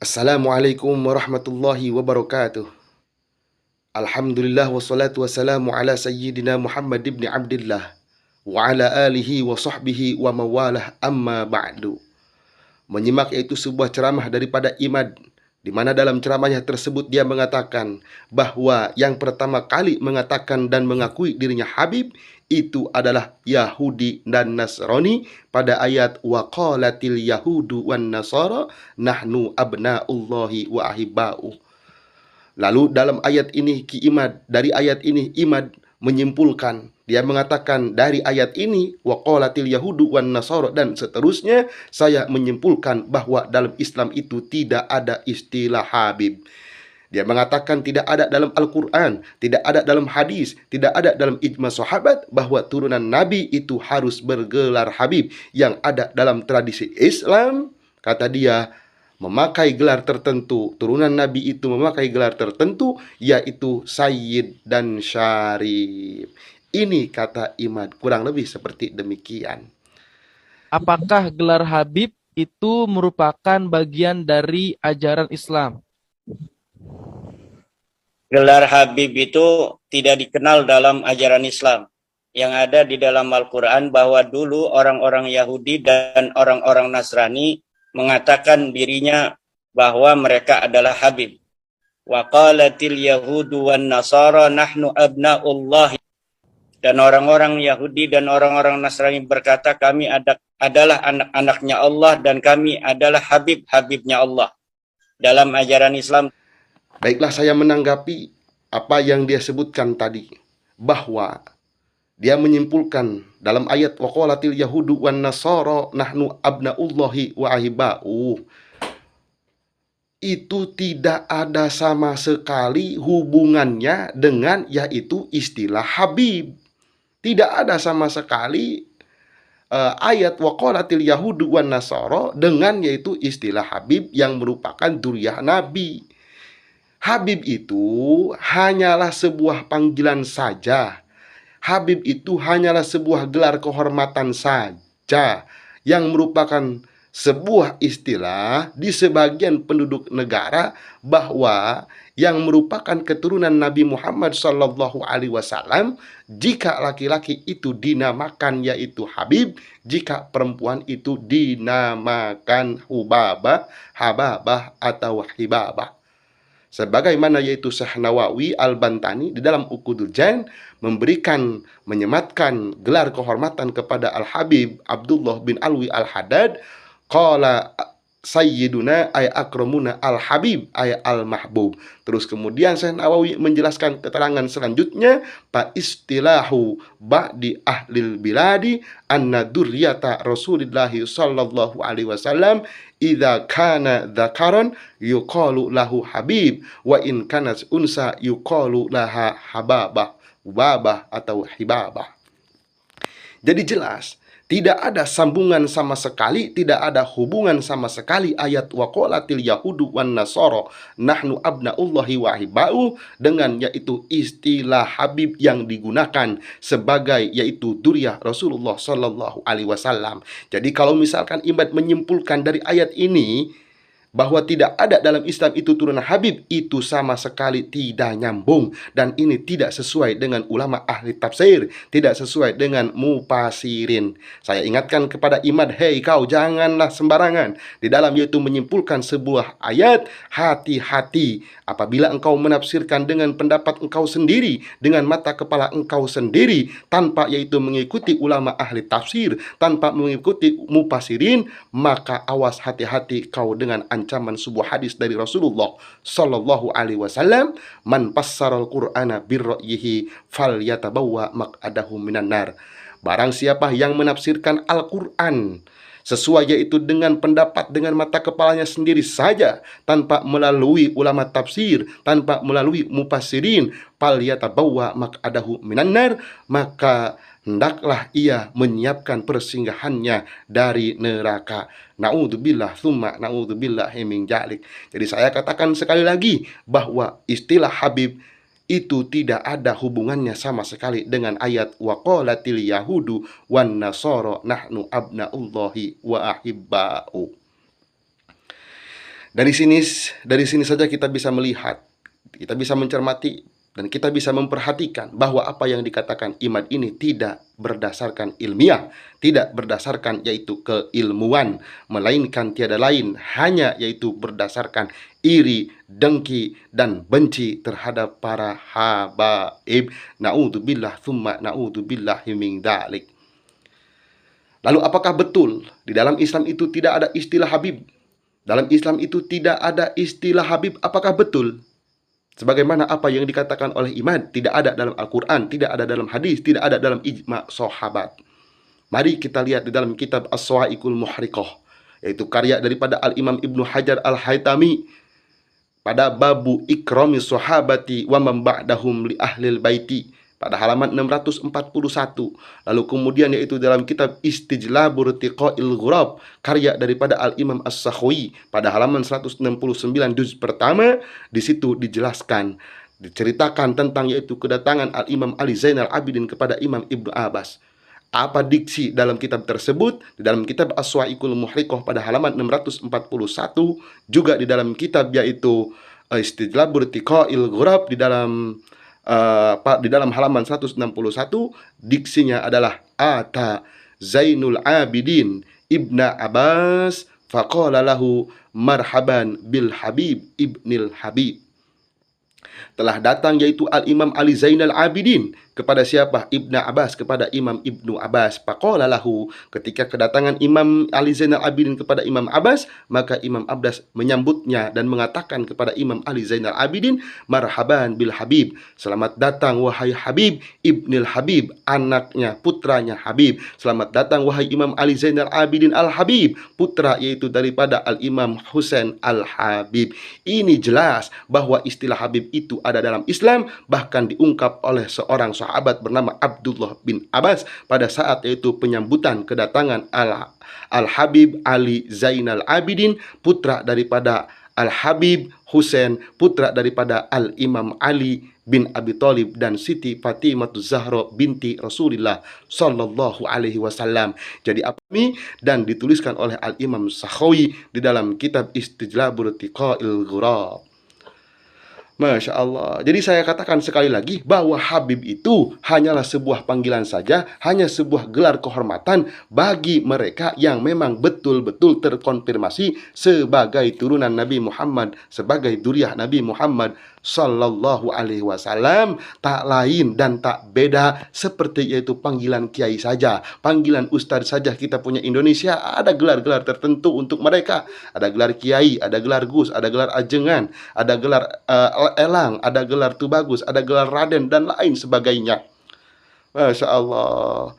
Assalamualaikum warahmatullahi wabarakatuh. Alhamdulillah wassalatu wassalamu ala sayyidina Muhammad ibn Abdillah wa ala alihi wa sahbihi wa mawalah amma ba'du. Menyimak yaitu sebuah ceramah daripada Imad, di mana dalam ceramahnya tersebut dia mengatakan bahwa yang pertama kali mengatakan dan mengakui dirinya Habib itu adalah Yahudi dan Nasrani pada ayat wa qalatil yahudu wan nasara nahnu abnaullahi wa ahibba'u. Lalu dalam ayat ini dari ayat ini Imad menyimpulkan, dia mengatakan dari ayat ini waqalatil yahudu wan nasara dan seterusnya, saya menyimpulkan bahwa dalam Islam itu tidak ada istilah Habib. Dia mengatakan tidak ada dalam Al-Quran, tidak ada dalam hadis, tidak ada dalam ijma sahabat bahwa turunan Nabi itu harus bergelar Habib. Yang ada dalam tradisi Islam, kata dia, memakai gelar tertentu, turunan Nabi itu memakai gelar tertentu, yaitu Sayyid dan Syarif. Ini kata Imad, kurang lebih seperti demikian. Apakah gelar Habib itu merupakan bagian dari ajaran Islam? Gelar Habib itu tidak dikenal dalam ajaran Islam. Yang ada di dalam Al-Quran bahwa dulu orang-orang Yahudi dan orang-orang Nasrani mengatakan dirinya bahwa mereka adalah Habib. Wa qalatil yahudu wan nasara nahnu abna'ullah. Dan orang-orang Yahudi dan orang-orang Nasrani berkata kami adalah anak-anaknya Allah dan kami adalah Habib-habibnya Allah. Dalam ajaran Islam. Baiklah, saya menanggapi apa yang dia sebutkan tadi, bahwa dia menyimpulkan dalam ayat waqalatil yahudu wan nasara nahnu abnaullahi wa ahibba'u, itu tidak ada sama sekali hubungannya dengan yaitu istilah Habib. Tidak ada sama sekali ayat waqalatil yahudu wan nasara dengan yaitu istilah Habib yang merupakan dzurriyyah Nabi. Habib itu hanyalah sebuah panggilan saja. Habib itu hanyalah sebuah gelar kehormatan saja yang merupakan sebuah istilah di sebagian penduduk negara bahwa yang merupakan keturunan Nabi Muhammad SAW, jika laki-laki itu dinamakan yaitu Habib, jika perempuan itu dinamakan Hubabah, Hababah atau Hibabah. Sebagaimana yaitu Syekh Nawawi Al-Bantani di dalam Uqudul Jan menyematkan gelar kehormatan kepada Al-Habib Abdullah bin Alwi Al-Haddad, qala sayyiduna ay akramuna al-habib ay al-mahbub. Terus kemudian Syekh Nawawi menjelaskan keterangan selanjutnya, fa istilahu ba'di ahlil biladi anna dzurriyyata Rasulillah sallallahu alaihi wasallam idza kana dzakaran yuqalu lahu habib wa in kanat unsa yuqalu laha hababah, ubabah atau hibabah. Jadi jelas tidak ada sambungan sama sekali, tidak ada hubungan sama sekali ayat waqalatil yahudu wan nasara nahnu abnaullahi wa ahibba'u dengan yaitu istilah Habib yang digunakan sebagai yaitu dzurriyyah Rasulullah sallallahu alaihi wasallam. Jadi kalau misalkan Imad menyimpulkan dari ayat ini bahwa tidak ada dalam Islam itu turunan Habib, itu sama sekali tidak nyambung, dan ini tidak sesuai dengan ulama ahli tafsir, tidak sesuai dengan mufasirin. Saya ingatkan kepada Imad, hei kau janganlah sembarangan di dalam yaitu menyimpulkan sebuah ayat. Hati-hati apabila engkau menafsirkan dengan pendapat engkau sendiri, dengan mata kepala engkau sendiri, tanpa yaitu mengikuti ulama ahli tafsir, tanpa mengikuti mufasirin, maka awas, hati-hati kau dengan ancaman sebuah hadis dari Rasulullah sallallahu alaihi wasallam, man passaral qur'ana birra'yihi falyatabawwa maq'adahu minan nar. Barang siapa yang menafsirkan Al-Qur'an sesuai yaitu dengan pendapat dengan mata kepalanya sendiri saja, tanpa melalui ulama tafsir, tanpa melalui mufassirin, falyatabawwa maq'adahu minan nar, maka hendaklah ia menyiapkan persinggahannya dari neraka. Na'udzubillah tsumma na'udzubillahi min dzalik. Jadi saya katakan sekali lagi bahwa istilah Habib itu tidak ada hubungannya sama sekali dengan ayat waqalatil yahudu wan nasara nahnu abnaullahi wa ahibba'u. Dari sini saja kita bisa melihat, kita bisa mencermati, dan kita bisa memperhatikan bahwa apa yang dikatakan iman ini tidak berdasarkan ilmiah, tidak berdasarkan yaitu keilmuan, melainkan tiada lain hanya yaitu berdasarkan iri, dengki, dan benci terhadap para habaib. Na'udzubillah tsumma na'udzubillahi min dzalik. Lalu apakah betul di dalam Islam itu tidak ada istilah habib? Dalam Islam itu tidak ada istilah habib, apakah betul? Sebagaimana apa yang dikatakan oleh Imam, tidak ada dalam Al-Quran, tidak ada dalam hadis, tidak ada dalam ijma' sahabat. Mari kita lihat di dalam kitab As-Sawa'iqul Muhriqah, yaitu karya daripada Al-Imam Ibnu Hajar Al-Haytami, pada babu ikrami sahabati wa man ba'dahum li ahlil baiti, pada halaman 641. Lalu kemudian yaitu dalam kitab Istijlabur Tiqa'il Ghurab, karya daripada Al-Imam As-Sakhawi, pada halaman 169 juz pertama, di situ diceritakan tentang yaitu kedatangan Al-Imam Ali Zainal Abidin kepada Imam Ibnu Abbas. Apa diksi dalam kitab tersebut? Di dalam kitab As-Sawa'iqul Muhriqah pada halaman 641, juga di dalam kitab yaitu Istijlabur Tiqa'il Ghurab di dalam halaman 161, diksinya adalah Ata Zainul Abidin Ibna Abbas faqala lahu marhaban bil Habib ibnil Habib. Telah datang yaitu Al-Imam Ali Zainal Abidin kepada siapa? Ibnu Abbas, kepada Imam Ibnu Abbas. Faqala lahu, ketika kedatangan Imam Ali Zainal Abidin kepada Imam Abbas, maka Imam Abbas menyambutnya dan mengatakan kepada Imam Ali Zainal Abidin, marhaban bil Habib, selamat datang wahai Habib ibnil Habib, anaknya, putranya Habib. Selamat datang wahai Imam Ali Zainal Abidin Al-Habib, putra yaitu daripada Al-Imam Husain Al-Habib. Ini jelas bahwa istilah Habib itu ada dalam Islam, bahkan diungkap oleh seorang sahabat bernama Abdullah bin Abbas pada saat yaitu penyambutan kedatangan Al-Habib Ali Zainal Abidin, putra daripada Al-Habib Husain, putra daripada Al-Imam Ali bin Abi Thalib dan Siti Fatimah Zahra binti Rasulullah sallallahu alaihi wasallam. Jadi ini dan dituliskan oleh Al-Imam Sakhawi di dalam kitab Istijlabur Tiqa'il Ghurab. Masya Allah. Jadi saya katakan sekali lagi bahwa Habib itu hanyalah sebuah panggilan saja, hanya sebuah gelar kehormatan bagi mereka yang memang betul-betul terkonfirmasi sebagai turunan Nabi Muhammad, sebagai dzurriyyah Nabi Muhammad sallallahu alaihi wasallam, tak lain dan tak beda seperti yaitu panggilan kiai saja, panggilan ustadz saja. Kita punya Indonesia ada gelar-gelar tertentu untuk mereka. Ada gelar kiai, ada gelar gus, ada gelar ajengan, ada gelar elang, ada gelar tubagus, ada gelar raden dan lain sebagainya. Masya Allah.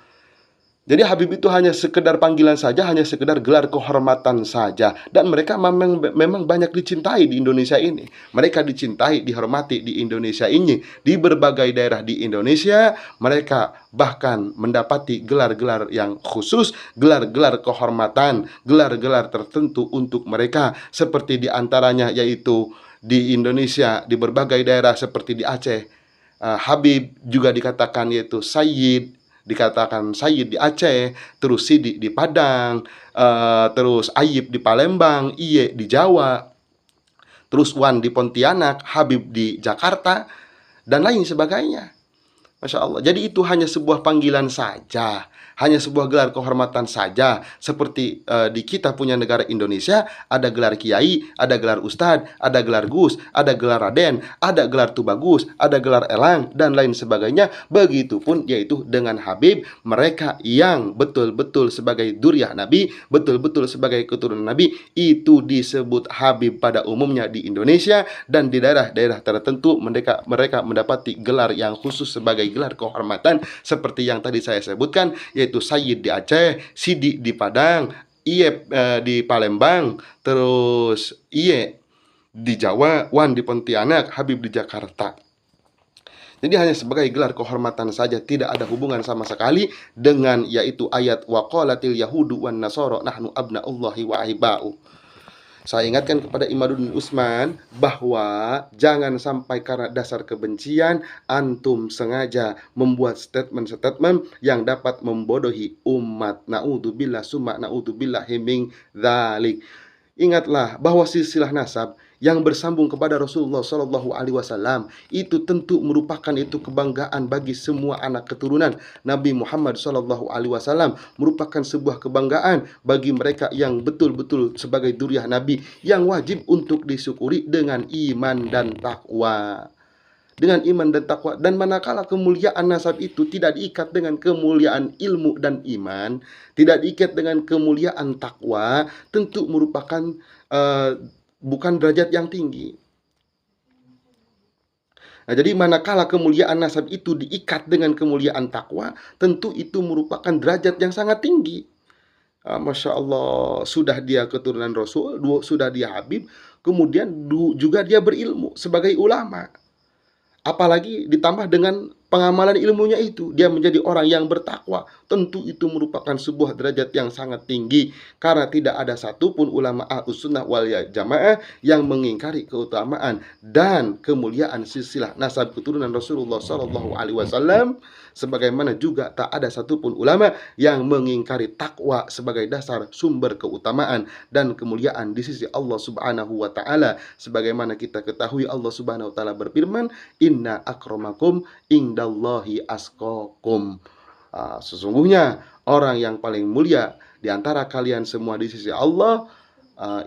Jadi Habib itu hanya sekedar panggilan saja, hanya sekedar gelar kehormatan saja. Dan mereka memang banyak dicintai di Indonesia ini. Mereka dicintai, dihormati di Indonesia ini. Di berbagai daerah di Indonesia, mereka bahkan mendapati gelar-gelar yang khusus, gelar-gelar kehormatan, gelar-gelar tertentu untuk mereka. Seperti diantaranya yaitu di Indonesia, di berbagai daerah seperti di Aceh, Habib juga dikatakan yaitu Sayyid, dikatakan Sayyid di Aceh, terus Sidik di Padang, terus Ayib di Palembang, Iye di Jawa, terus Wan di Pontianak, Habib di Jakarta, dan lain sebagainya. Masya Allah. Jadi itu hanya sebuah panggilan saja, hanya sebuah gelar kehormatan saja. Seperti di kita punya negara Indonesia, ada gelar kiai, ada gelar ustadz, ada gelar gus, ada gelar raden, ada gelar tubagus, ada gelar elang, dan lain sebagainya. Begitupun yaitu dengan Habib, mereka yang betul-betul sebagai dzurriyyah Nabi, betul-betul sebagai keturunan Nabi, itu disebut Habib pada umumnya di Indonesia. Dan di daerah-daerah tertentu mereka mendapati gelar yang khusus sebagai gelar kehormatan seperti yang tadi saya sebutkan, yaitu Sayyid di Aceh, Sidik di Padang, Iye di Palembang, terus Iye di Jawa, Wan di Pontianak, Habib di Jakarta. Jadi hanya sebagai gelar kehormatan saja, tidak ada hubungan sama sekali dengan yaitu ayat waqalatil yahudu wan nasara nahnu abnaullahi wa ahibba'u. Saya ingatkan kepada Imaduddin Utsman bahwa jangan sampai karena dasar kebencian antum sengaja membuat statement-statement yang dapat membodohi umat. Naudzubillah summa naudzubillahi min dzalik. Ingatlah bahwa silsilah nasab yang bersambung kepada Rasulullah Shallallahu Alaihi Wasallam itu tentu merupakan itu kebanggaan bagi semua anak keturunan Nabi Muhammad Shallallahu Alaihi Wasallam, merupakan sebuah kebanggaan bagi mereka yang betul-betul sebagai dzurriyyah Nabi yang wajib untuk disyukuri dengan iman dan takwa. Dengan iman dan takwa, dan manakala kemuliaan nasab itu tidak diikat dengan kemuliaan ilmu dan iman, tidak diikat dengan kemuliaan takwa, tentu merupakan bukan derajat yang tinggi. Nah, jadi manakala kemuliaan nasab itu diikat dengan kemuliaan takwa, tentu itu merupakan derajat yang sangat tinggi. Masya Allah, sudah dia keturunan Rasul, sudah dia Habib, kemudian juga dia berilmu sebagai ulama. Apalagi ditambah dengan pengamalan ilmunya itu, dia menjadi orang yang bertakwa. Tentu itu merupakan sebuah derajat yang sangat tinggi, karena tidak ada satupun ulama Ahlus Sunnah wal Jamaah yang mengingkari keutamaan dan kemuliaan silsilah nasab keturunan Rasulullah Shallallahu Alaihi Wasallam. Sebagaimana juga tak ada satupun ulama yang mengingkari takwa sebagai dasar sumber keutamaan dan kemuliaan di sisi Allah Subhanahu wa Ta'ala. Sebagaimana kita ketahui, Allah Subhanahu wa Ta'ala berfirman, "Inna akramakum indallahi asqakum." Sesungguhnya orang yang paling mulia di antara kalian semua di sisi Allah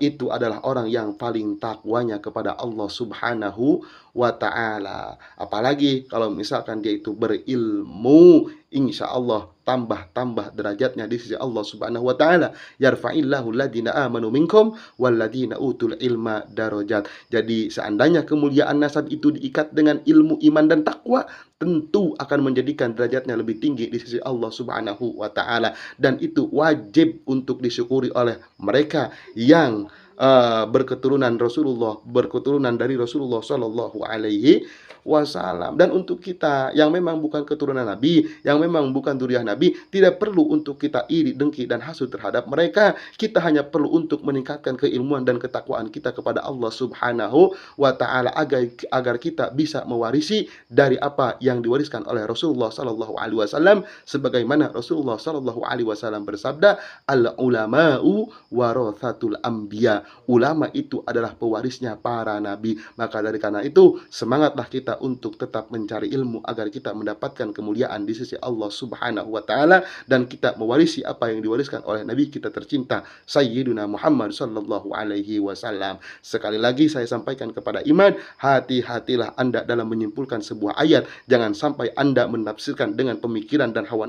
itu adalah orang yang paling takwanya kepada Allah Subhanahu wa Ta'ala. Apalagi kalau misalkan dia itu berilmu, insya Allah tambah derajatnya di sisi Allah Subhanahu wa Ta'ala. Yarfa'illahu alladhina amanu minkum walladhina utul ilma darajat. Jadi seandainya kemuliaan nasab itu diikat dengan ilmu, iman dan takwa, tentu akan menjadikan derajatnya lebih tinggi di sisi Allah Subhanahu wa Ta'ala, dan itu wajib untuk disyukuri oleh mereka yang berketurunan dari Rasulullah Shallallahu Alaihi Wasallam. Dan untuk kita yang memang bukan keturunan Nabi, yang memang bukan dzurriyyah Nabi, tidak perlu untuk kita iri, dengki dan hasud terhadap mereka. Kita hanya perlu untuk meningkatkan keilmuan dan ketakwaan kita kepada Allah Subhanahu wa Ta'ala, agar kita bisa mewarisi dari apa yang diwariskan oleh Rasulullah Shallallahu Alaihi Wasallam, sebagaimana Rasulullah Shallallahu Alaihi Wasallam bersabda, "Al ulama'u warathatul anbiya." Ulama itu adalah pewarisnya para nabi. Maka dari karena itu, semangatlah kita untuk tetap mencari ilmu agar kita mendapatkan kemuliaan di sisi Allah Subhanahu wa Ta'ala, dan kita mewarisi apa yang diwariskan oleh Nabi kita tercinta Sayyiduna Muhammad Sallallahu Alaihi Wasallam. Sekali lagi saya sampaikan kepada iman, hati-hatilah Anda dalam menyimpulkan sebuah ayat. Jangan sampai Anda menafsirkan dengan pemikiran dan hawa